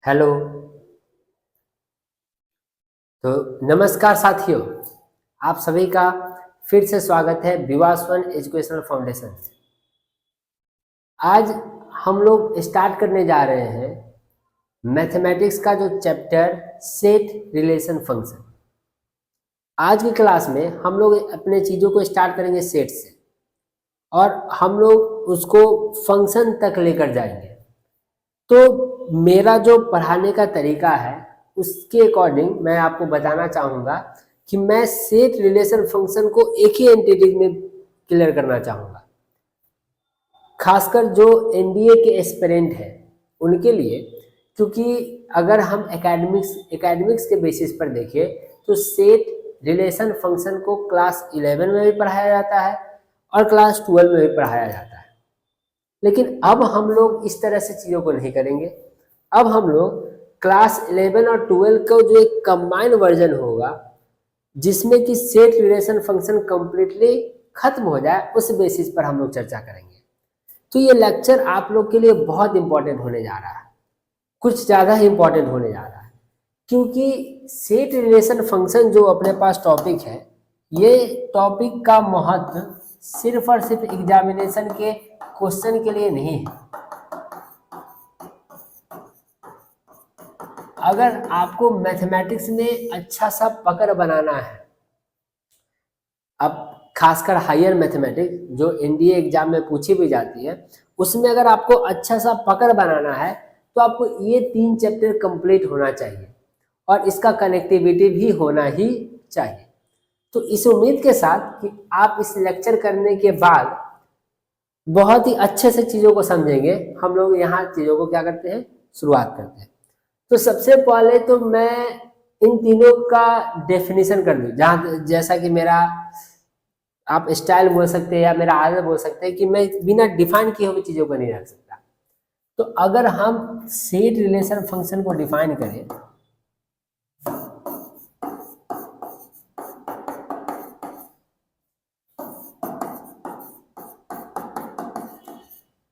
Hello. तो नमस्कार साथियों, आप सभी का फिर से स्वागत है विवासवन एजुकेशनल फाउंडेशन से। आज हम लोग स्टार्ट करने जा रहे हैं मैथमेटिक्स का जो चैप्टर सेट रिलेशन फंक्शन। आज की क्लास में हम लोग अपने चीज़ों को स्टार्ट करेंगे सेट से और हम लोग उसको फंक्शन तक लेकर जाएंगे। तो मेरा जो पढ़ाने का तरीका है उसके अकॉर्डिंग मैं आपको बताना चाहूँगा कि मैं सेट रिलेशन फंक्शन को एक ही एंटिटी में क्लियर करना चाहूँगा। खासकर जो एनडीए के एस्पिरेंट हैं उनके लिए, क्योंकि अगर हम एकेडमिक्स के बेसिस पर देखें तो सेट रिलेशन फंक्शन को क्लास 11 में भी पढ़ाया जाता है और क्लास 12 में भी पढ़ाया जाता है। लेकिन अब हम लोग इस तरह से चीज़ों को नहीं करेंगे। अब हम लोग क्लास 11 और 12 का जो एक कंबाइंड वर्जन होगा जिसमें कि सेट रिलेशन फंक्शन कंप्लीटली खत्म हो जाए, उस बेसिस पर हम लोग चर्चा करेंगे। तो ये लेक्चर आप लोग के लिए बहुत इंपॉर्टेंट होने जा रहा है, कुछ ज़्यादा ही इंपॉर्टेंट होने जा रहा है, क्योंकि सेट रिलेशन फंक्शन जो अपने पास टॉपिक है, ये टॉपिक का महत्व सिर्फ और सिर्फ एग्जामिनेशन के क्वेश्चन के लिए नहीं है। अगर आपको मैथमेटिक्स में अच्छा सा पकड़ बनाना है, अब खासकर हायर मैथमेटिक्स जो एनडीए एग्जाम में पूछी भी जाती है, उसमें अगर आपको अच्छा सा पकड़ बनाना है तो आपको ये 3 चैप्टर कंप्लीट होना चाहिए और इसका कनेक्टिविटी भी होना ही चाहिए। तो इस उम्मीद के साथ कि आप इस लेक्चर करने के बाद बहुत ही अच्छे से चीज़ों को समझेंगे, हम लोग यहाँ चीज़ों को क्या करते हैं, शुरुआत करते हैं। तो सबसे पहले तो मैं इन तीनों का डेफिनेशन कर दूँ, जहाँ जैसा कि मेरा आप स्टाइल बोल सकते हैं या मेरा आदत बोल सकते हैं कि मैं बिना डिफाइन किए हुए चीज़ों को नहीं रख सकता। तो अगर हम सेट रिलेशन फंक्शन को डिफाइन करें,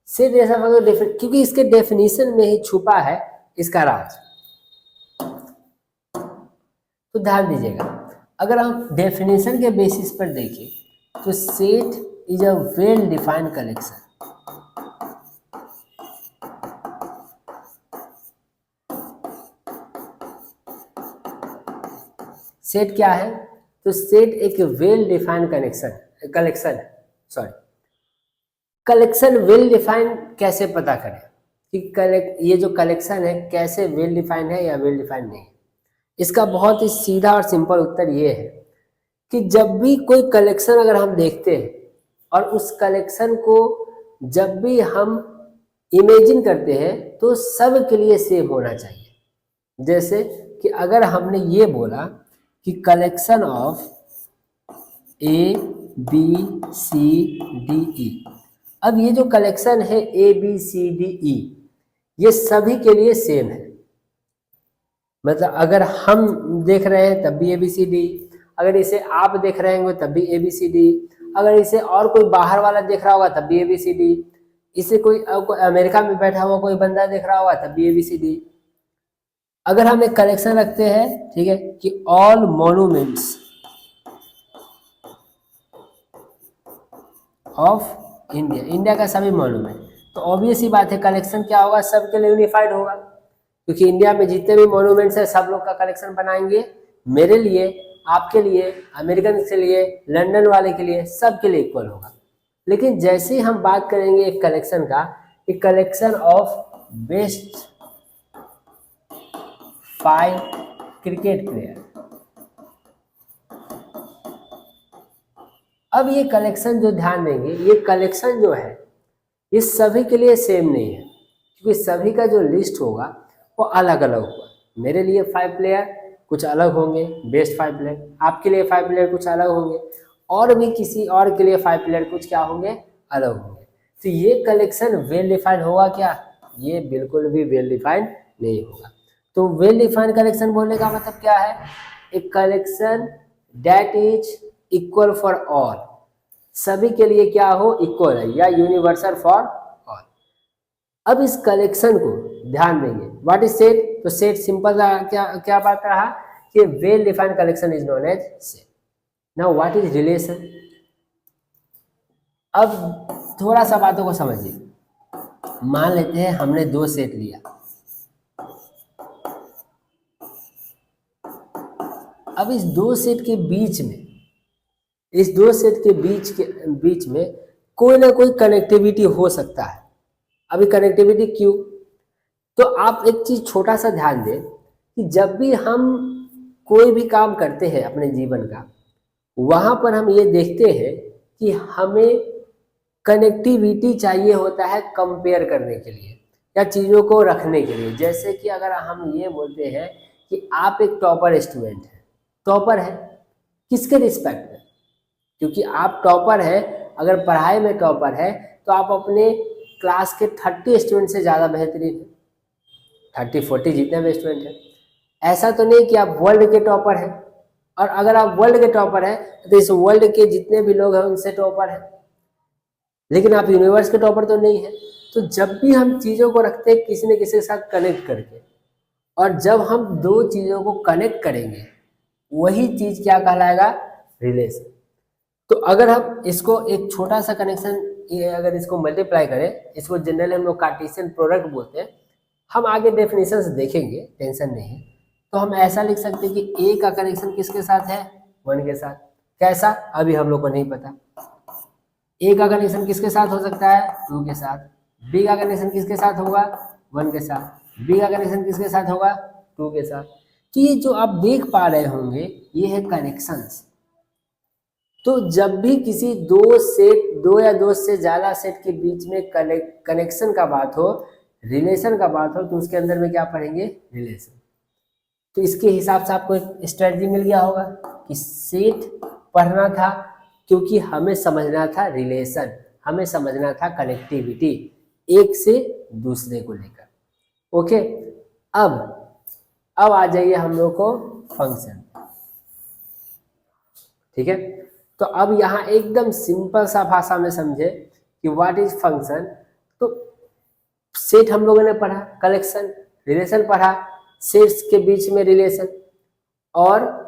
सेट रिलेशन फंक्शन, क्योंकि इसके डेफिनेशन में ही छुपा है इसका राज। तो ध्यान दीजिएगा, अगर हम डेफिनेशन के बेसिस पर देखें तो set is a well defined collection. Set क्या है? तो सेट एक वेल डिफाइंड कलेक्शन है। सॉरी, कलेक्शन वेल डिफाइंड कैसे पता करें कि ये जो कलेक्शन है कैसे वेल डिफाइंड है या वेल डिफाइंड नहीं है? इसका बहुत ही सीधा और सिंपल उत्तर ये है कि जब भी कोई कलेक्शन अगर हम देखते हैं और उस कलेक्शन को जब भी हम इमेजिन करते हैं तो सब के लिए सेम होना चाहिए। जैसे कि अगर हमने ये बोला कि collection of A B C D E, अब ये जो कलेक्शन है ए बी सी डी ई, ये सभी के लिए सेम है। मतलब अगर हम देख रहे हैं तब भी ए बी सी डी, अगर इसे आप देख रहे होंगे तब भी ए बी सी डी, अगर इसे और कोई बाहर वाला देख रहा होगा तब भी ए बी सी डी, इसे कोई अमेरिका में बैठा हुआ कोई बंदा देख रहा होगा तब भी ए बी सी डी। अगर हम एक कलेक्शन रखते हैं, ठीक है, कि all monuments of India, India का सभी मॉन्यूमेंट, तो ऑब्वियस ही बात है कलेक्शन क्या होगा, सबके लिए यूनिफाइड होगा, क्योंकि इंडिया में जितने भी मॉन्यूमेंट्स है सब लोग का कलेक्शन बनाएंगे, मेरे लिए, आपके लिए, अमेरिकन के लिए, लंदन वाले के लिए, सबके लिए इक्वल होगा। लेकिन जैसे ही हम बात करेंगे एक कलेक्शन का, एक collection of best 5 cricket player, अब ये कलेक्शन जो ध्यान देंगे, ये कलेक्शन जो है ये सभी के लिए सेम नहीं है, क्योंकि सभी का जो लिस्ट होगा वो अलग अलग होगा। मेरे लिए 5 प्लेयर कुछ अलग होंगे, बेस्ट 5 प्लेयर, आपके लिए 5 प्लेयर कुछ अलग होंगे, और भी किसी और के लिए 5 प्लेयर कुछ क्या होंगे, अलग होंगे। तो ये कलेक्शन वेल डिफाइंड होगा क्या? ये बिल्कुल भी वेल डिफाइंड नहीं होगा। तो वेल डिफाइंड कलेक्शन बोलने का मतलब क्या है? एक collection that is equal for all, सभी के लिए क्या हो, इक्वल है या यूनिवर्सल फॉर ऑल। अब इस कलेक्शन को ध्यान देंगे, व्हाट इज सेट, तो सेट सिंपल क्या क्या बात रहा कि well defined collection is known as set. Now what is relation, अब थोड़ा सा बातों को समझिए। मान लेते हैं हमने दो सेट लिया, अब इस दो सेट के बीच में, इस दो सेट के बीच में कोई ना कोई कनेक्टिविटी हो सकता है। अभी कनेक्टिविटी क्यों, तो आप एक चीज छोटा सा ध्यान दें कि जब भी हम कोई भी काम करते हैं अपने जीवन का, वहां पर हम ये देखते हैं कि हमें कनेक्टिविटी चाहिए होता है कंपेयर करने के लिए या चीज़ों को रखने के लिए। जैसे कि अगर हम ये बोलते हैं कि आप एक टॉपर स्टूडेंट हैं, टॉपर है किसके रिस्पेक्ट में, क्योंकि आप टॉपर है, अगर पढ़ाई में टॉपर है तो आप अपने क्लास के 30 स्टूडेंट से ज़्यादा बेहतरीन है, 30-40 जितने भी स्टूडेंट हैं। ऐसा तो नहीं कि आप वर्ल्ड के टॉपर हैं, और अगर आप वर्ल्ड के टॉपर हैं तो इस वर्ल्ड के जितने भी लोग हैं उनसे टॉपर हैं, लेकिन आप यूनिवर्स के टॉपर तो नहीं है। तो जब भी हम चीज़ों को रखते हैं किसी न किसी के साथ कनेक्ट करके, और जब हम दो चीज़ों को कनेक्ट करेंगे वही चीज़ क्या कहलाएगा, रिलेशन। तो अगर हम इसको एक छोटा सा कनेक्शन, अगर इसको मल्टीप्लाई करें, इसको जनरली हम लोग कार्टेशियन प्रोडक्ट बोलते हैं, हम आगे डेफिनेशंस देखेंगे, टेंशन नहीं। तो हम ऐसा लिख सकते हैं कि ए का कनेक्शन किसके साथ है, 1 के साथ। कैसा, अभी हम लोग को नहीं पता। ए का कनेक्शन किसके साथ हो सकता है, 2 के साथ। बी का कनेक्शन किसके साथ होगा, 1 के साथ। बी का कनेक्शन किसके साथ होगा, 2 के साथ। तो ये जो आप देख पा रहे होंगे ये है कनेक्शंस। तो जब भी किसी दो या दो से ज्यादा सेट के बीच में कनेक्शन का बात हो, रिलेशन का बात हो, तो उसके अंदर में क्या पढ़ेंगे, रिलेशन। तो इसके हिसाब से आपको एक स्ट्रेटजी मिल गया होगा कि सेट पढ़ना था क्योंकि हमें समझना था रिलेशन, हमें समझना था कनेक्टिविटी एक से दूसरे को लेकर। ओके, अब आ जाइए हम लोग को फंक्शन। ठीक है, तो अब यहाँ एकदम सिंपल सा भाषा में समझे कि व्हाट इज फंक्शन। तो सेट हम लोगों ने पढ़ा, कलेक्शन, रिलेशन पढ़ा, सेट्स के बीच में रिलेशन, और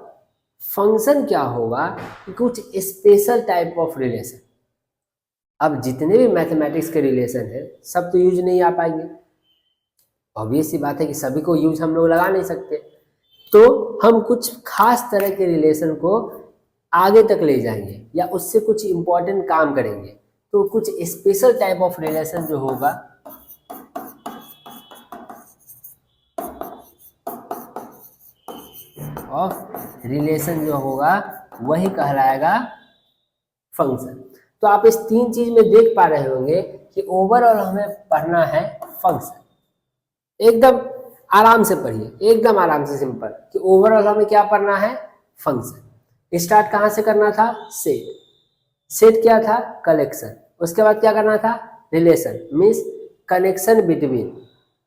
फंक्शन क्या होगा, कुछ स्पेशल टाइप ऑफ रिलेशन। अब जितने भी मैथमेटिक्स के रिलेशन है सब तो यूज नहीं आ पाएंगे, ऑब्वियस सी बात है कि सभी को यूज हम लोग लगा नहीं सकते। तो हम कुछ खास तरह के रिलेशन को आगे तक ले जाएंगे या उससे कुछ इंपॉर्टेंट काम करेंगे। तो कुछ स्पेशल टाइप ऑफ रिलेशन जो होगा वही कहलाएगा फंक्शन। तो आप इस 3 चीज में देख पा रहे होंगे कि ओवरऑल हमें पढ़ना है फंक्शन। एकदम आराम से पढ़िए, एकदम आराम से सिंपल, कि ओवरऑल हमें क्या पढ़ना है, फंक्शन। स्टार्ट कहाँ से करना था, सेट। सेट क्या था, कलेक्शन। उसके बाद क्या करना था, relation, means connection between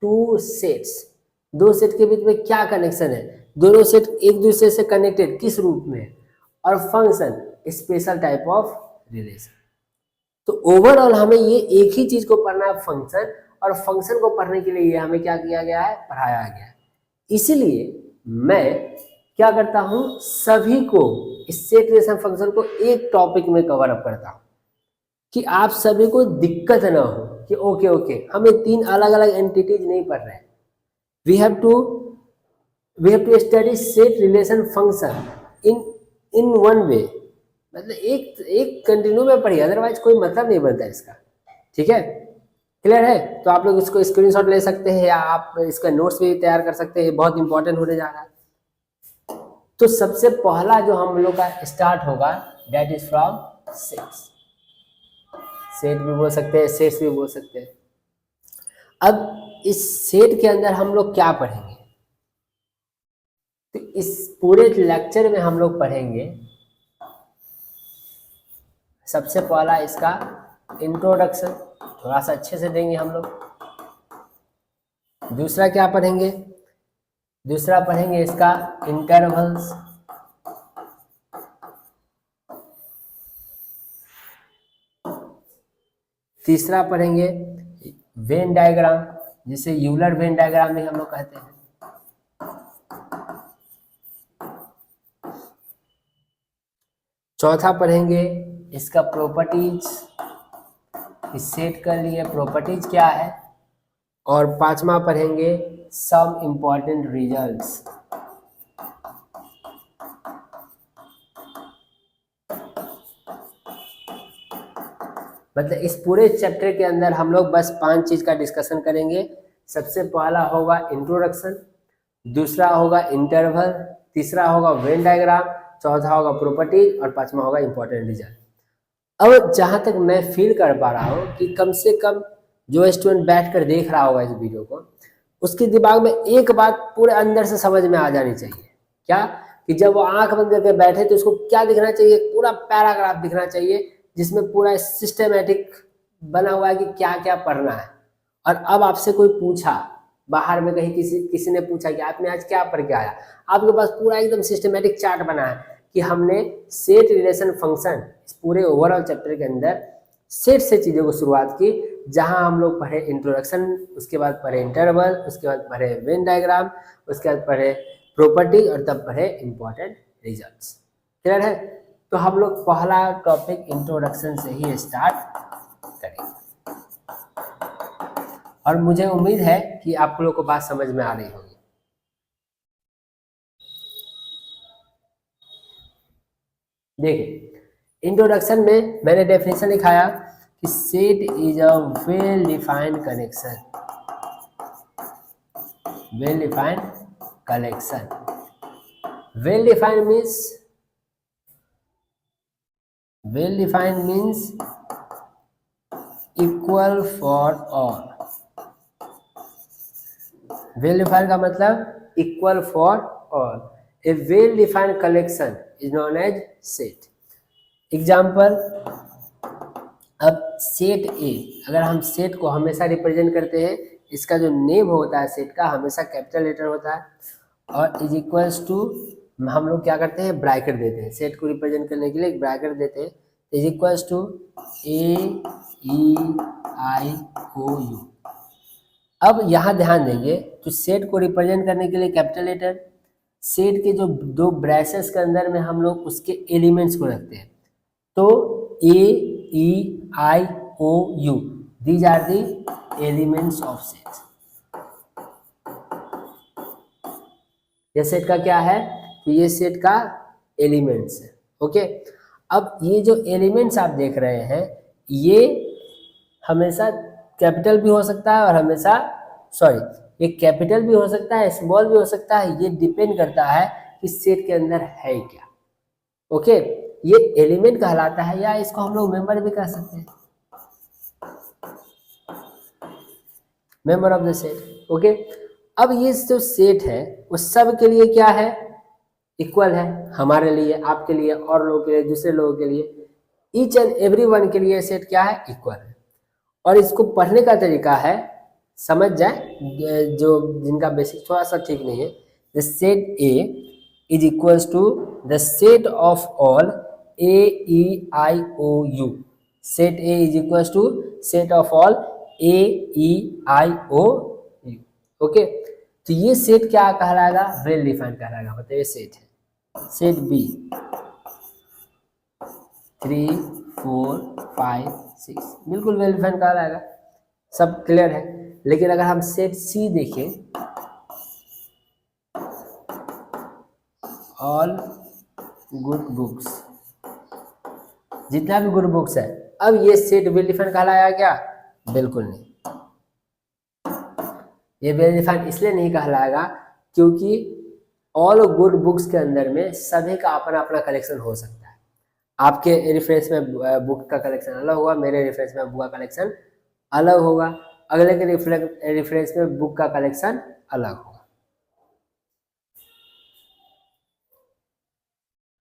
2 sets. 2 set के बीच में क्या कनेक्शन है, दोनों सेट एक दूसरे से कनेक्टेड किस रूप में, और function special type of relation. तो ओवरऑल हमें ये एक ही चीज को पढ़ना है, फंक्शन, और फंक्शन को पढ़ने के लिए हमें क्या किया गया है, पढ़ाया गया है। इसीलिए मैं क्या करता हूं, सभी को इस सेट रिलेशन फंक्शन को एक टॉपिक में कवर अप करता हूं कि आप सभी को दिक्कत ना हो कि ओके हमें 3 अलग अलग एंटिटीज नहीं पढ़ रहे हैं। We have to study set relation function in one way, मतलब एक कंटिन्यू में पढ़िए, अदरवाइज कोई मतलब नहीं बनता इसका। ठीक है, क्लियर है। तो आप लोग इसको स्क्रीनशॉट ले सकते हैं या आप इसका नोट्स भी तैयार कर सकते हैं, बहुत इंपॉर्टेंट होने जा रहा है। तो सबसे पहला जो हम लोग का स्टार्ट होगा that is from sets. Set भी बोल सकते हैं, सेट्स भी बोल सकते हैं। अब इस सेट के अंदर हम लोग क्या पढ़ेंगे, तो इस पूरे लेक्चर में हम लोग पढ़ेंगे सबसे पहला इसका इंट्रोडक्शन, थोड़ा सा अच्छे से देंगे हम लोग। दूसरा क्या पढ़ेंगे, दूसरा पढ़ेंगे इसका इंटरवल्स। तीसरा पढ़ेंगे वेन डायग्राम, जिसे यूलर वेन डायग्राम भी हम लोग कहते हैं। चौथा पढ़ेंगे इसका प्रॉपर्टीज, इस सेट के लिए प्रॉपर्टीज क्या है। और पांचवा पढ़ेंगे सम इंपॉर्टेंट रिजल्ट्स। मतलब इस पूरे चैप्टर के अंदर हम लोग बस 5 चीज का डिस्कशन करेंगे। सबसे पहला होगा इंट्रोडक्शन, दूसरा होगा इंटरवल, तीसरा होगा वेन डायग्राम, चौथा होगा प्रॉपर्टीज और पांचवा होगा इंपॉर्टेंट रिजल्ट। अब जहां तक मैं फील कर पा रहा हूँ कि कम से कम जो स्टूडेंट बैठकर देख रहा होगा इस वीडियो को, उसके दिमाग में एक बात पूरे अंदर से समझ में आ जानी चाहिए। क्या? कि जब वो आंख बंद करके बैठे तो उसको क्या दिखना चाहिए? पूरा पैराग्राफ दिखना चाहिए जिसमें पूरा सिस्टमेटिक बना हुआ है कि क्या क्या पढ़ना है। और अब आपसे कोई पूछा, बाहर में कहीं किसी ने पूछा कि आपने आज क्या पढ़ के आया, आपके पास पूरा एकदम सिस्टमेटिक चार्ट बना है कि हमने सेट रिलेशन फंक्शन इस पूरे ओवरऑल चैप्टर के अंदर सेट से चीज़ों को शुरुआत की, जहां हम लोग पढ़े इंट्रोडक्शन, उसके बाद पढ़े इंटरवल, उसके बाद पढ़े वेन डायग्राम, उसके बाद पढ़े प्रॉपर्टी और तब पढ़े इंपॉर्टेंट रिजल्ट्स। क्लियर है? तो हम लोग पहला टॉपिक इंट्रोडक्शन से ही स्टार्ट करेंगे और मुझे उम्मीद है कि आप लोगों को बात समझ में आ रही होगी। देखिए, इंट्रोडक्शन में मैंने डेफिनेशन लिखाया कि set is a well defined connection, well defined collection. Well defined means equal for all. Well defined का मतलब equal for all. A well defined collection is known as set. Example, अब set A, अगर हम set को हमेशा represent करते हैं, इसका जो नेम होता है सेट का हमेशा कैपिटल लेटर होता है और इज इक्वल्स टू हम लोग क्या करते हैं, ब्रैकेट देते हैं। सेट को रिप्रेजेंट करने के लिए एक ब्रैकेट देते हैं, इज इक्वल्स टू AEIOU। अब यहाँ ध्यान देंगे तो सेट को रिप्रेजेंट करने के लिए कैपिटल लेटर, सेट के जो दो ब्रैसेस के अंदर में हम लोग उसके एलिमेंट्स को रखते हैं, तो AEIOU these are the elements of set. ये सेट का क्या है? तो ये सेट का एलिमेंट्स है। ओके, अब ये जो एलिमेंट्स आप देख रहे हैं ये हमेशा कैपिटल भी हो सकता है और हमेशा ये कैपिटल भी हो सकता है, स्मॉल भी हो सकता है, ये डिपेंड करता है कि सेट के अंदर है क्या। ओके, ये एलिमेंट कहलाता है या इसको हम लोग मेंबर भी कह सकते हैं, member of the set. Okay, अब ये जो सेट है वो सब के लिए क्या है? इक्वल है। हमारे लिए, आपके लिए, और लोगों के लिए, दूसरे लोगों के लिए, ईच एंड एवरी वन के लिए सेट क्या है? इक्वल है। और इसको पढ़ने का तरीका है, समझ जाए जो जिनका बेसिक थोड़ा सा ठीक नहीं है, the set A is equals to the set of all AEIOU। Set A is equals to set of all AEIOU। Okay, तो ये सेट क्या कहलाएगा? वेल डिफाइंड कहलाएगा। बताइए, सेट है सेट बी 3 4 5 6 बिल्कुल वेल डिफाइंड कहलाएगा, सब क्लियर है। लेकिन अगर हम सेट सी देखें, ऑल गुड बुक्स, जितना भी गुड बुक्स है, अब ये सेट वेल डिफाइंड कहलाया क्या? बिल्कुल नहीं। ये वेल डिफाइंड इसलिए नहीं कहलाएगा क्योंकि ऑल गुड बुक्स के अंदर में सभी का अपना अपना कलेक्शन हो सकता है। आपके रेफरेंस में बुक का कलेक्शन अलग होगा, मेरे रेफरेंस में बुक का कलेक्शन अलग होगा, अगले के रेफरेंस में बुक का कलेक्शन अलग होगा।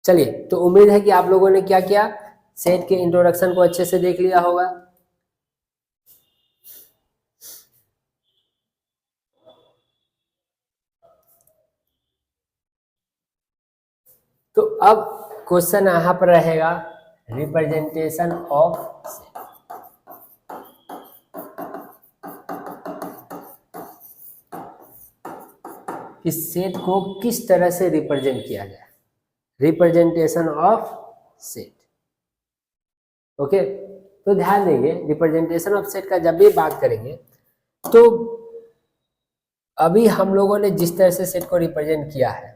चलिए, तो उम्मीद है कि आप लोगों ने क्या किया, सेट के इंट्रोडक्शन को अच्छे से देख लिया होगा। तो अब क्वेश्चन यहाँ पर रहेगा रिप्रेजेंटेशन ऑफ सेट। इस सेट को किस तरह से रिप्रेजेंट किया जाए, रिप्रेजेंटेशन ऑफ सेट। ओके, तो ध्यान देंगे रिप्रेजेंटेशन ऑफ सेट का जब भी बात करेंगे तो अभी हम लोगों ने जिस तरह से सेट को रिप्रेजेंट किया है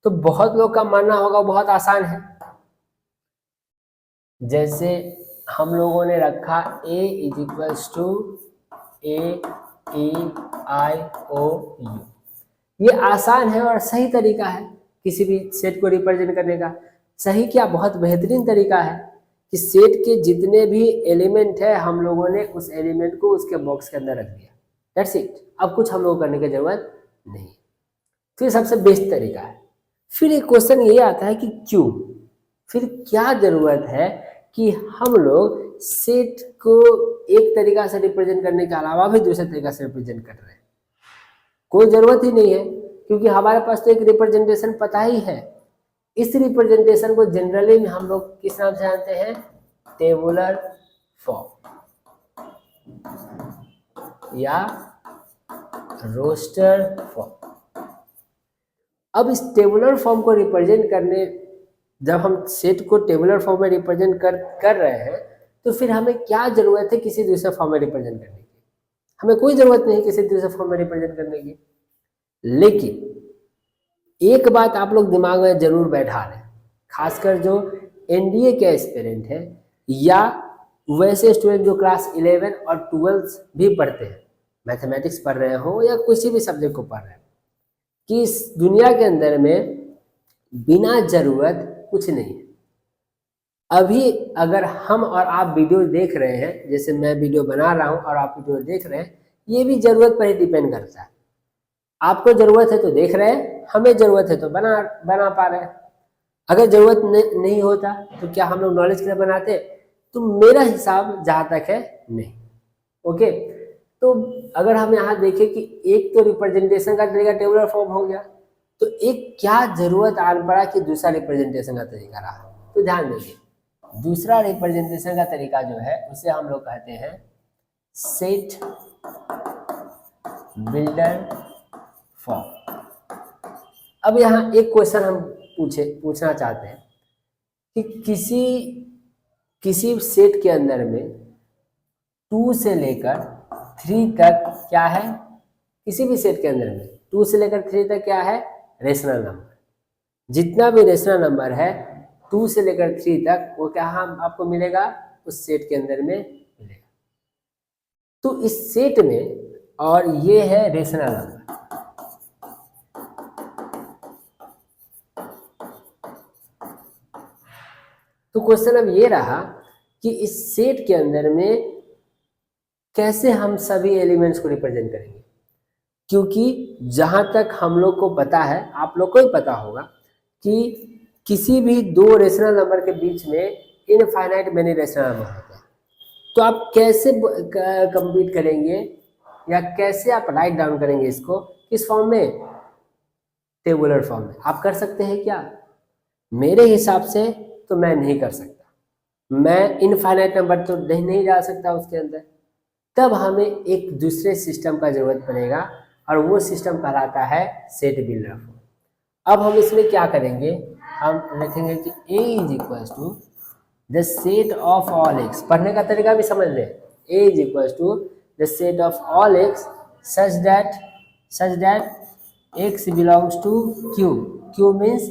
तो बहुत लोग का मानना होगा बहुत आसान है। जैसे हम लोगों ने रखा A is equals to AEIOU, ये आसान है और सही तरीका है किसी भी सेट को रिप्रेजेंट करने का। सही क्या, बहुत बेहतरीन तरीका है कि सेट के जितने भी एलिमेंट है हम लोगों ने उस एलिमेंट को उसके बॉक्स के अंदर रख दिया, दैट्स इट। अब कुछ हम लोग करने की जरूरत नहीं। फिर सबसे बेस्ट तरीका है। फिर एक क्वेश्चन ये आता है कि क्यों, फिर क्या जरूरत है कि हम लोग सेट को एक तरीका से रिप्रेजेंट करने के अलावा भी दूसरे तरीका से रिप्रेजेंट कर रहे हैं। कोई जरूरत ही नहीं है क्योंकि हमारे पास तो एक रिप्रेजेंटेशन पता ही है। इस रिप्रेजेंटेशन को जनरली हम लोग किस नाम से जानते हैं, टेबुलर फॉर्म या रोस्टर फॉर्म। अब इस टेबुलर फॉर्म को रिप्रेजेंट करने, जब हम सेट को टेबुलर फॉर्म में रिप्रेजेंट कर रहे हैं तो फिर हमें क्या जरूरत है किसी दूसरे फॉर्म में रिप्रेजेंट करने की? हमें कोई जरूरत नहीं किसी दूसरे फॉर्म में रिप्रेजेंट करने की। लेकिन एक बात आप लोग दिमाग में जरूर बैठा लें, खासकर जो एनडीए के एस्पिरेंट है या वैसे स्टूडेंट जो क्लास 11 और 12 भी पढ़ते हैं, मैथमेटिक्स पढ़ रहे हो या किसी भी सब्जेक्ट को पढ़ रहे हो, कि इस दुनिया के अंदर में बिना जरूरत कुछ नहीं है। अभी अगर हम और आप वीडियो देख रहे हैं, जैसे मैं वीडियो बना रहा हूं और आप वीडियो देख रहे हैं, ये भी जरूरत पर ही डिपेंड करता है। आपको जरूरत है तो देख रहे हैं, हमें जरूरत है तो बना पा रहे हैं। अगर जरूरत नहीं होता तो क्या हम लोग नॉलेज के लिए बनाते? तो मेरा हिसाब जहां तक है नहीं। ओके, तो अगर हम यहाँ देखें कि एक तो रिप्रेजेंटेशन का तरीका टेबुलर फॉर्म हो गया, तो एक क्या जरूरत आन पड़ा कि दूसरा रिप्रेजेंटेशन का तरीका रहा। तो ध्यान दीजिए, दूसरा रिप्रेजेंटेशन का तरीका जो है उसे हम लोग कहते हैं सेट बिल्डर फॉर्म। अब यहाँ एक क्वेश्चन हम पूछना चाहते हैं कि किसी सेट के अंदर में 2 से लेकर 3 तक क्या है, किसी भी सेट के अंदर में 2 से लेकर 3 तक क्या है, रेशनल नंबर। जितना भी रेशनल नंबर है 2 से लेकर 3 तक वो क्या आपको मिलेगा, उस सेट के अंदर में मिलेगा। तो इस सेट में, और ये है रेशनल नंबर, तो क्वेश्चन अब ये रहा कि इस सेट के अंदर में कैसे हम सभी एलिमेंट्स को रिप्रेजेंट करेंगे। क्योंकि जहां तक हम लोग को पता है, आप लोग को ही पता होगा कि किसी भी 2 रेशनल नंबर के बीच में इनफाइनाइट मेनी रेशनल नंबर होते हैं। तो आप कैसे कंप्लीट करेंगे या कैसे आप राइट डाउन करेंगे इसको, किस फॉर्म में, टेबुलर फॉर्म में। आप कर सकते हैं क्या? मेरे हिसाब से तो मैं नहीं कर सकता। मैं इनफाइनाइट नंबर तो नहीं जा सकता उसके अंदर। तब हमें एक दूसरे सिस्टम का जरूरत पड़ेगा और वो सिस्टम कहलाता है सेट बिल्डर फॉर्म। अब हम इसमें क्या करेंगे, हम लिखेंगे कि A is equals to the set of all x. पढ़ने का तरीका भी समझ लें, A is equals to the set of all x such that x belongs to Q. Q means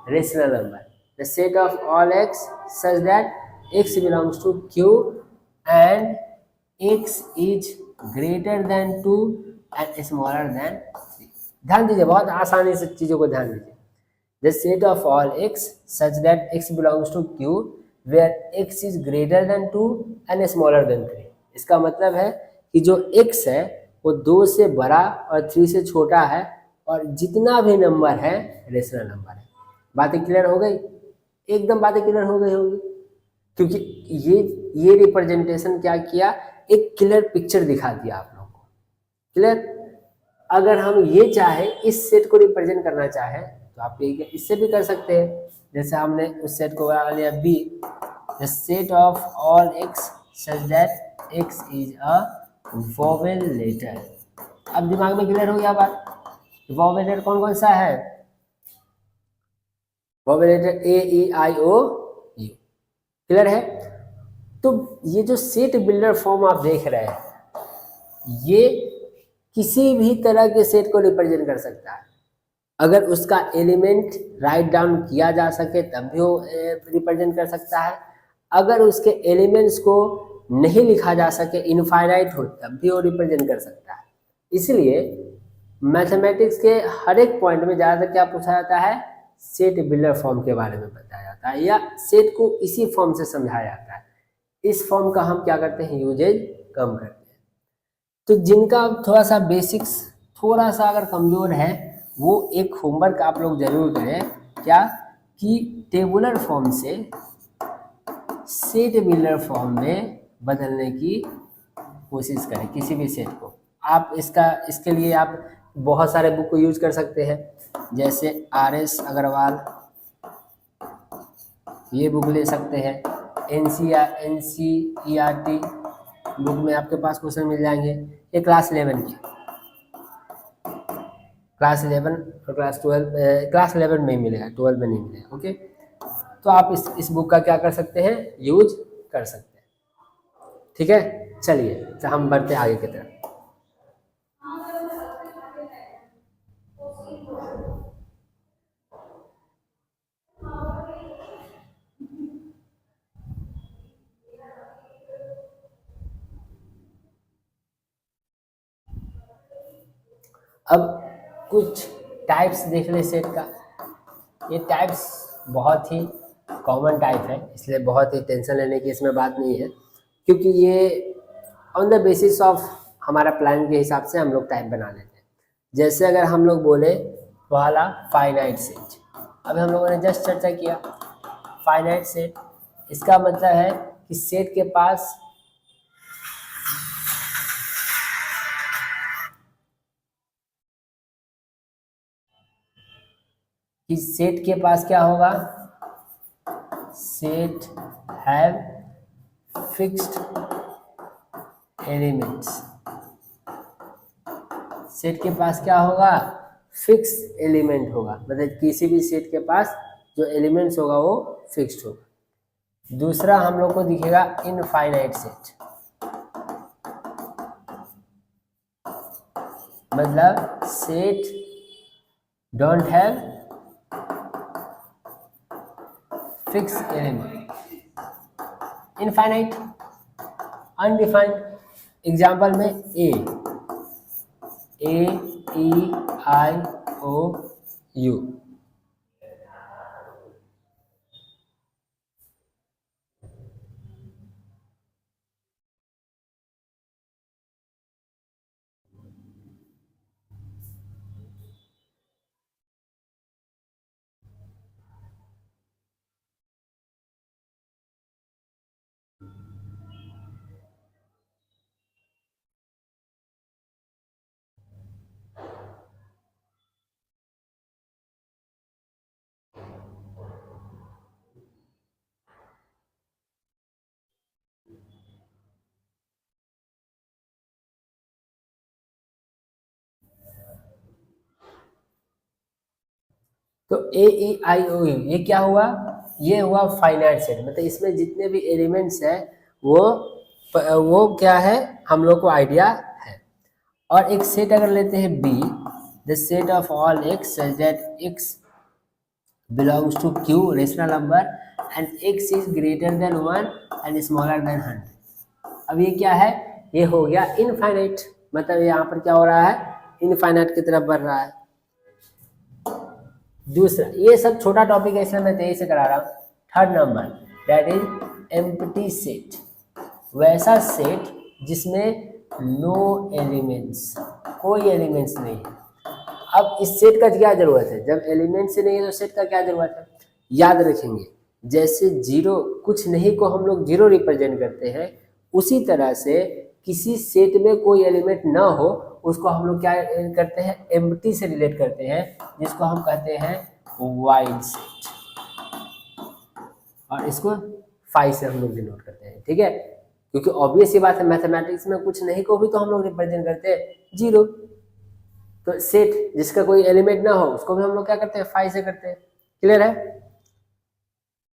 rational number. The set of all x such that x belongs to Q and x is greater than 2 and smaller than 3. ध्यान दीजिए, बहुत आसानी से चीजों को ध्यान दीजिए। The set of all x such that x belongs to Q where x is greater than 2 and smaller than 3. इसका मतलब है कि जो x है वो 2 से बड़ा और 3 से छोटा है, और जितना भी नंबर है रेशनल नंबर है। बातें क्लियर हो गई? एकदम बातें क्लियर हो गई होगी, क्योंकि ये रिप्रेजेंटेशन क्या किया, एक क्लियर पिक्चर दिखा दिया आप लोगों को। क्लियर? अगर हम ये चाहे इस सेट को रिप्रेजेंट करना चाहे तो आप ये इससे भी कर सकते हैं। जैसे हमने उस सेट को बना लिया B, the set of all x such that x is a vowel letter. अब दिमाग में क्लियर हो गया बात? वॉवेल लेटर कौन कौन सा है? Vowel letter A E I O U. Clear है? तो ये जो सेट बिल्डर फॉर्म आप देख रहे हैं, ये किसी भी तरह के सेट को रिप्रेजेंट कर सकता है। अगर उसका एलिमेंट राइट डाउन किया जा सके तब भी वो रिप्रेजेंट कर सकता है। अगर उसके एलिमेंट्स को नहीं लिखा जा सके, इनफाइनाइट हो, तब भी वो रिप्रेजेंट कर सकता है। इसलिए मैथमेटिक्स के हर एक पॉइंट में ज़्यादातर क्या पूछा जाता है? सेट बिल्डर फॉर्म के बारे में बताया जाता है, या सेट को इसी फॉर्म से समझाया जाता है। इस फॉर्म का हम क्या करते हैं? यूजेज कम करते हैं। तो जिनका थोड़ा सा बेसिक्स थोड़ा सा अगर कमज़ोर है, वो एक होमवर्क आप लोग जरूर करें। क्या? कि टेबुलर फॉर्म से सेट बिल्डर फॉर्म में बदलने की कोशिश करें किसी भी सेट को। आप इसके लिए आप बहुत सारे बुक को यूज कर सकते हैं, जैसे RS अग्रवाल, ये बुक ले सकते हैं। NCERT बुक में आपके पास क्वेश्चन मिल जाएंगे। ये क्लास 11 की, क्लास 11 और क्लास 12, क्लास 11 में ही मिलेगा, 12 में नहीं मिलेगा। ओके, तो आप इस बुक का क्या कर सकते हैं? यूज कर सकते हैं। ठीक है, चलिए तो हम बढ़ते आगे की तरफ। अब कुछ टाइप्स देख ले सेट का। ये टाइप्स बहुत ही कॉमन टाइप है, इसलिए बहुत ही टेंशन लेने की इसमें बात नहीं है, क्योंकि ये ऑन द बेसिस ऑफ हमारा प्लान के हिसाब से हम लोग टाइप बना लेते हैं। जैसे अगर हम लोग बोले वाला फाइनाइट सेट, अभी हम लोगों ने जस्ट चर्चा किया फाइनाइट सेट, इसका मतलब है कि सेट के पास क्या होगा? Set have fixed elements. Set के पास क्या होगा? फिक्स एलिमेंट होगा, मतलब किसी भी सेट के पास जो एलिमेंट्स होगा वो फिक्स्ड होगा। दूसरा हम लोग को दिखेगा इनफाइनाइट सेट, मतलब set don't have fix element, infinite, undefined. Example में ए ई आई ओ यू, तो ए ई आई ओ यू ये क्या हुआ? ये हुआ फाइनाइट सेट, मतलब इसमें जितने भी एलिमेंट्स है वो क्या है, हम लोग को आइडिया है। और एक सेट अगर लेते हैं B, the set of all x such that x belongs to Q rational number and x is greater than 1 and smaller than 100। अब ये क्या है? ये हो गया इनफाइनाइट, मतलब यहाँ पर क्या हो रहा है? इनफाइनाइट की तरफ बढ़ रहा है। दूसरा, ये सब छोटा टॉपिक है इसलिए मैं तेजी से करा रहा हूँ। Third number that is empty set, वैसा सेट जिसमें नो एलिमेंट्स, कोई एलिमेंट्स नहीं है। अब इस सेट का क्या जरूरत है? जब एलिमेंट्स नहीं है तो सेट का क्या जरूरत है? याद रखेंगे, जैसे जीरो, कुछ नहीं को हम लोग जीरो रिप्रेजेंट करते हैं, उसी तरह से किसी सेट में कोई एलिमेंट ना हो उसको हम लोग क्या करते हैं? एम्प्टी से रिलेट करते हैं, जिसको हम कहते हैं वाइड सेट, और इसको फाइव से हम लोग डिनोट करते हैं। ठीक है, क्योंकि ऑब्वियस ये बात है, मैथमेटिक्स में कुछ नहीं को भी तो हम लोग रिप्रेजेंट करते हैं जीरो। तो सेट जिसका कोई एलिमेंट ना हो उसको भी हम लोग क्या करते हैं, फाई से करते हैं। क्लियर है?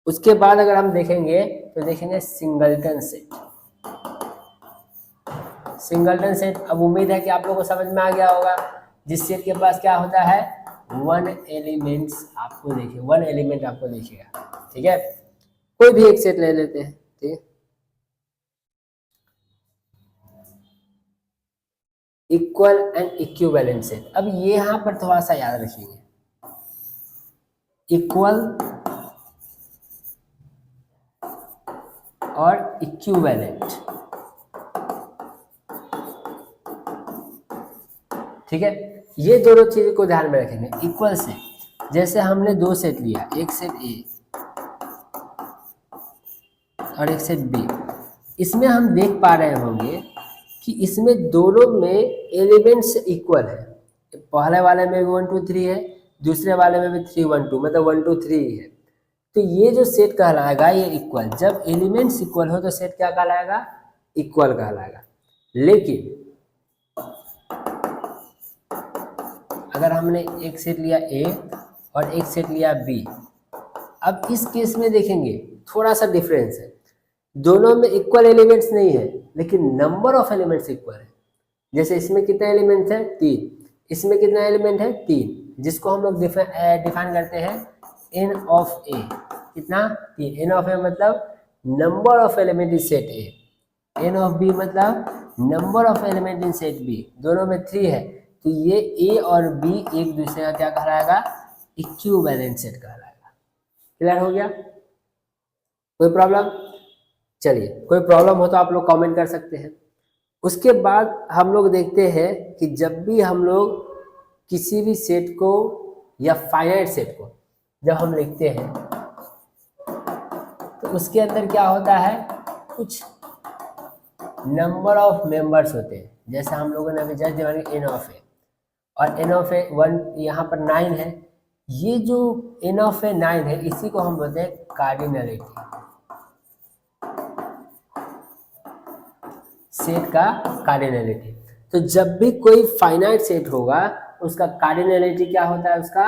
उसके बाद अगर हम देखेंगे तो देखेंगे सिंगलटन सेट। सिंगलटन सेट, अब उम्मीद है कि आप लोगों को समझ में आ गया होगा। जिस सेट के पास क्या होता है, वन एलिमेंट्स आपको देखिए, वन एलिमेंट आपको दिखेगा। ठीक है, कोई भी एक सेट ले लेते हैं। ठीक है, इक्वल एंड इक्विवेलेंट सेट। अब ये यहां पर थोड़ा सा याद रखिएगा, इक्वल और इक्विवेलेंट। ठीक है, ये दोनों चीज को ध्यान में रखेंगे। इक्वल से जैसे हमने दो सेट लिया, एक सेट ए और एक सेट बी, इसमें हम देख पा रहे होंगे कि इसमें दोनों में एलिमेंट्स इक्वल है। पहले वाले में 1 2 3 है, दूसरे वाले में भी 3 1 2, मतलब 1 2 3 है। तो ये जो सेट कहलाएगा ये इक्वल। जब एलिमेंट्स इक्वल हो तो सेट क्या कहलाएगा, इक्वल कहलाएगा। लेकिन अगर हमने एक सेट लिया ए और एक सेट लिया बी, अब इस केस में देखेंगे थोड़ा सा डिफरेंस है। दोनों में इक्वल एलिमेंट्स नहीं है, लेकिन नंबर ऑफ एलिमेंट्स इक्वल है। जैसे इसमें कितने एलिमेंट्स हैं, 3, इसमें कितना एलिमेंट है, 3, जिसको हम लोग डिफाइन करते हैं एन ऑफ ए। कितना, 3। एन ऑफ ए मतलब number of element in set A, n of B मतलब number of element in set B. दोनों में 3 है, तो ये ए और बी एक दूसरे का क्या कहलाएगा, इक्विवेलेंट सेट कहलाएगा। क्लियर हो गया? कोई प्रॉब्लम? चलिए, कोई प्रॉब्लम हो तो आप लोग कमेंट कर सकते हैं। उसके बाद हम लोग देखते हैं कि जब भी हम लोग किसी भी सेट को या फाइनाइट सेट को जब हम लिखते हैं तो उसके अंदर क्या होता है, कुछ नंबर ऑफ मेंबर्स होते हैं। जैसे हम लोगों ने अभी जस्ट दिया एन ऑफ ए, और एन ऑफ ए 1 यहाँ पर 9 है। ये जो एन ऑफ ए 9 है, इसी को हम बोलते हैं कार्डिनलिटी, सेट का कार्डिनलिटी। तो जब भी कोई फाइनाइट सेट होगा उसका कार्डिनलिटी क्या होता है, उसका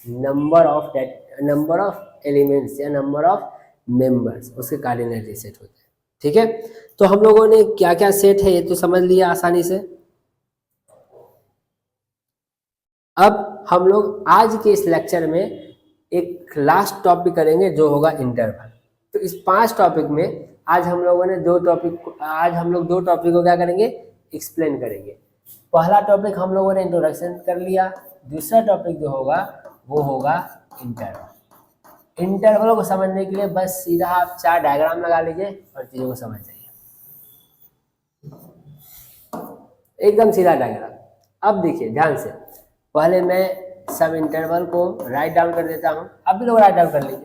नंबर ऑफ एलिमेंट्स या नंबर ऑफ मेंबर्स, उसके कार्डिनलिटी सेट होते हैं। ठीक है, तो हम लोगों ने क्या क्या सेट है ये तो समझ लिया आसानी से। अब हम लोग आज के इस लेक्चर में एक लास्ट टॉपिक करेंगे जो होगा इंटरवल। तो इस 5 टॉपिक में आज हम लोग दो टॉपिक को क्या करेंगे, एक्सप्लेन करेंगे। पहला टॉपिक हम लोगों ने इंट्रोडक्शन कर लिया, दूसरा टॉपिक जो होगा वो होगा इंटरवल। इंटरवल को समझने के लिए बस सीधा आप 4 डायग्राम लगा लीजिए और चीजों को समझ जाइए, एकदम सीधा डायग्राम। अब देखिए ध्यान से, पहले मैं सब इंटरवल को राइट डाउन कर देता हूं, आप भी लोग राइट डाउन कर लीजिए।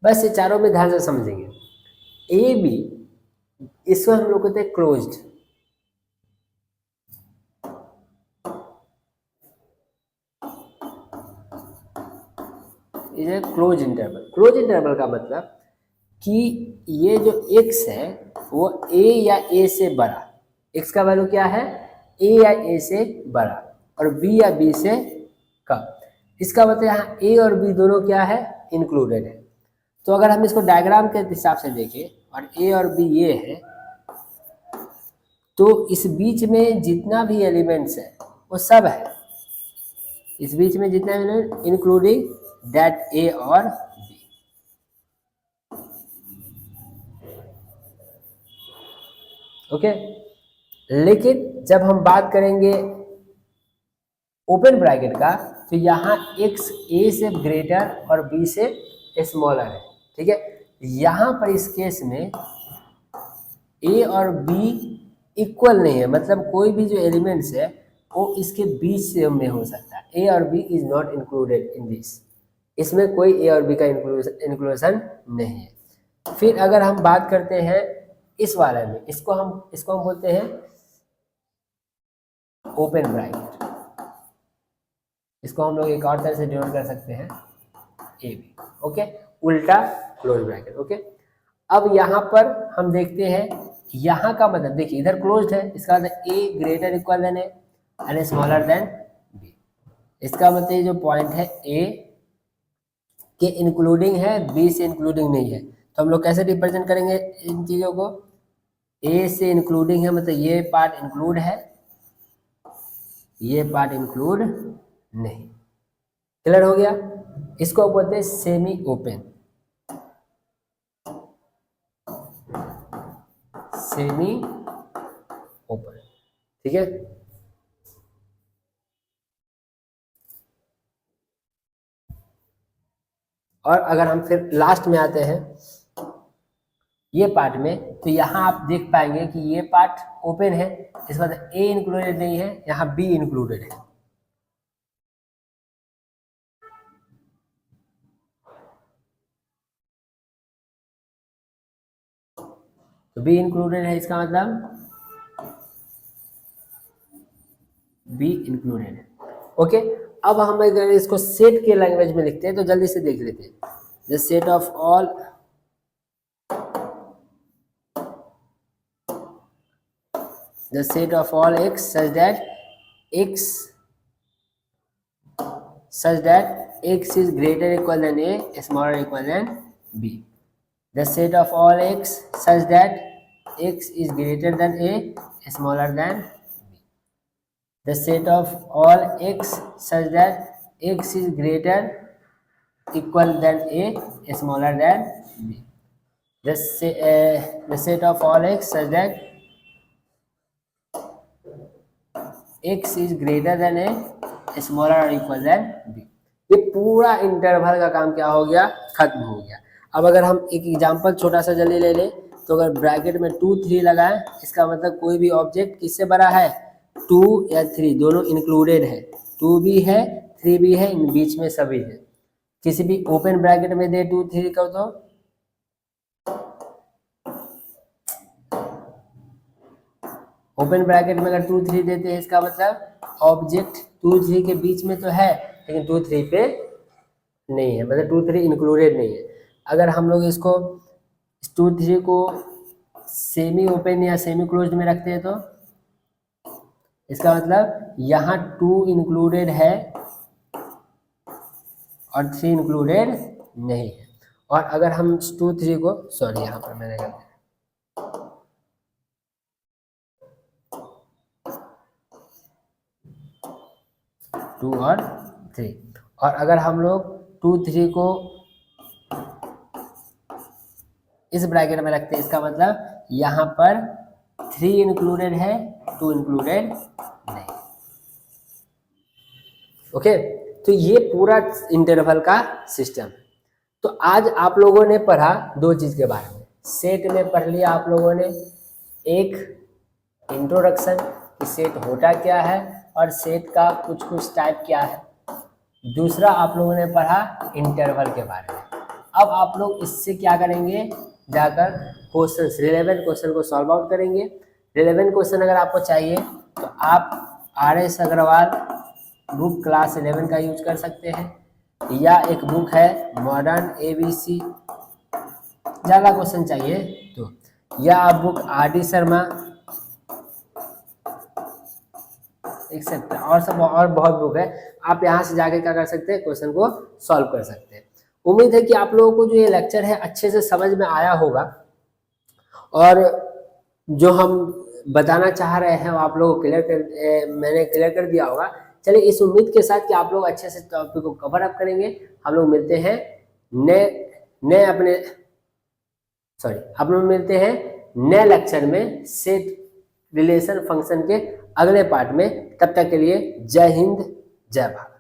बस ये चारों में ध्यान से समझेंगे। ए बी, इसको हम लोग कहते हैं क्लोज्ड। ये क्लोज इंटरवल। क्लोज इंटरवल का मतलब कि ये जो x है वो a या a से बड़ा, x का वैल्यू क्या है, a या a से बड़ा, और b या b से कम। इसका मतलब यहाँ a और b दोनों क्या है, इंक्लूडेड है। तो अगर हम इसको डायग्राम के हिसाब से देखें और a और b ये है, तो इस बीच में जितना भी एलिमेंट्स है वो सब है, इस बीच में जितना एलिमेंट इंक्लूडिंग दैट a और b। ओके, लेकिन जब हम बात करेंगे ओपन ब्रैकेट का, तो यहाँ x a से ग्रेटर और b से स्मॉलर है। ठीक है, यहाँ पर इस केस में a और b इक्वल नहीं है, मतलब कोई भी जो एलिमेंट्स है वो इसके बीच से में हो सकता है। a और b is not included in this, इसमें कोई a और b का इंक्लूजन नहीं है। फिर अगर हम बात करते हैं इस वाले में इसको हम बोलते हैं ओपन ब्रैकेट। इसको हम लोग एक और तरह से डिनोट कर सकते हैं ए बी, ओके, उल्टा क्लोज ब्रैकेट, ओके। अब यहाँ पर हम देखते हैं यहाँ का मतलब, देखिए इधर क्लोज्ड है, इसका मतलब A greater equal than A and smaller than B. इसका मतलब ये जो पॉइंट है ए के इंक्लूडिंग है, बी से इंक्लूडिंग नहीं है, तो हम लोग कैसे रिप्रेजेंट करेंगे इन चीज़ों को? ए से इंक्लूडिंग है मतलब ये पार्ट इंक्लूड है, ये पार्ट इंक्लूड नहीं। क्लियर हो गया? इसको बोलते हैं सेमी ओपन, सेमी ओपन, ठीक है। और अगर हम फिर लास्ट में आते हैं ये पार्ट में, तो यहाँ आप देख पाएंगे कि ये पार्ट ओपन है, इसका मतलब ए इंक्लूडेड नहीं है, यहाँ बी इंक्लूडेड है। तो बी इंक्लूडेड है, इसका मतलब बी इंक्लूडेड है, ओके। अब हम अगर इसको सेट के लैंग्वेज में लिखते हैं तो जल्दी से देख लेते हैं। The set of all the set of all x such that x is greater equal than a, smaller equal than b. The set of all x such that x is greater than a, smaller than b. The set of all x such that x is greater equal than a, smaller than b. The set of all x such that x is greater than a, smaller or equal than b। ये पूरा interval का काम क्या हो गया? खत्म हो गया। अब अगर हम एक एग्जांपल छोटा सा जल्दी ले लें, तो अगर ब्रैकेट में 2 3 लगाएं, इसका मतलब कोई भी ऑब्जेक्ट किससे बड़ा है? 2 या 3 दोनों इंक्लूडेड है, 2 भी है 3 भी है, इन बीच में सभी है। किसी भी ओपन ब्रैकेट में दे 2 3 का, तो ओपन ब्रैकेट में अगर 2 3 देते हैं, इसका मतलब ऑब्जेक्ट 2 3 के बीच में तो है लेकिन 2 3 पे नहीं है, मतलब 2 3 इंक्लूडेड नहीं है। अगर हम लोग इसको 2 3 को सेमी ओपन या सेमी क्लोज्ड में रखते हैं, तो इसका मतलब यहाँ 2 इंक्लूडेड है और 3 इंक्लूडेड नहीं है। और अगर हम 2 3 को, सॉरी यहाँ पर मैंने गलती, 2 और 3, और अगर हम लोग 2 3 को इस ब्रैकेट में रखते हैं, इसका मतलब यहाँ पर 3 इंक्लूडेड है, 2 इंक्लूडेड नहीं, ओके। तो ये पूरा इंटरवल का सिस्टम है। तो आज आप लोगों ने पढ़ा 2 चीज के बारे में। सेट में पढ़ लिया आप लोगों ने, एक इंट्रोडक्शन कि सेट होता क्या है और सेट का कुछ टाइप क्या है। दूसरा आप लोगों ने पढ़ा इंटरवल के बारे में। अब आप लोग इससे क्या करेंगे, जाकर क्वेश्चन, रिलेवेंट क्वेश्चन को सॉल्व आउट करेंगे। रिलेवेंट क्वेश्चन अगर आपको चाहिए तो आप RS अग्रवाल बुक क्लास 11 का यूज कर सकते हैं, या एक बुक है मॉडर्न ABC, ज़्यादा क्वेश्चन चाहिए तो, या आप बुक RD शर्मा एक्सेप्ट, और सब और बहुत बुक है, आप यहाँ से जाके क्या कर सकते हैं, क्वेश्चन को सॉल्व कर सकते हैं। उम्मीद है कि आप लोगों को जो ये लेक्चर है अच्छे से समझ में आया होगा, और जो हम बताना चाह रहे हैं वो आप लोगों को मैंने क्लियर कर दिया होगा। चलिए, इस उम्मीद के साथ कि आप लोग अच्छे से टॉपिक को कवर अप करेंगे, हम लोग मिलते हैं मिलते हैं नए लेक्चर में सेट रिलेशन फंक्शन के अगले पार्ट में। तब तक के लिए जय हिंद, जय भारत।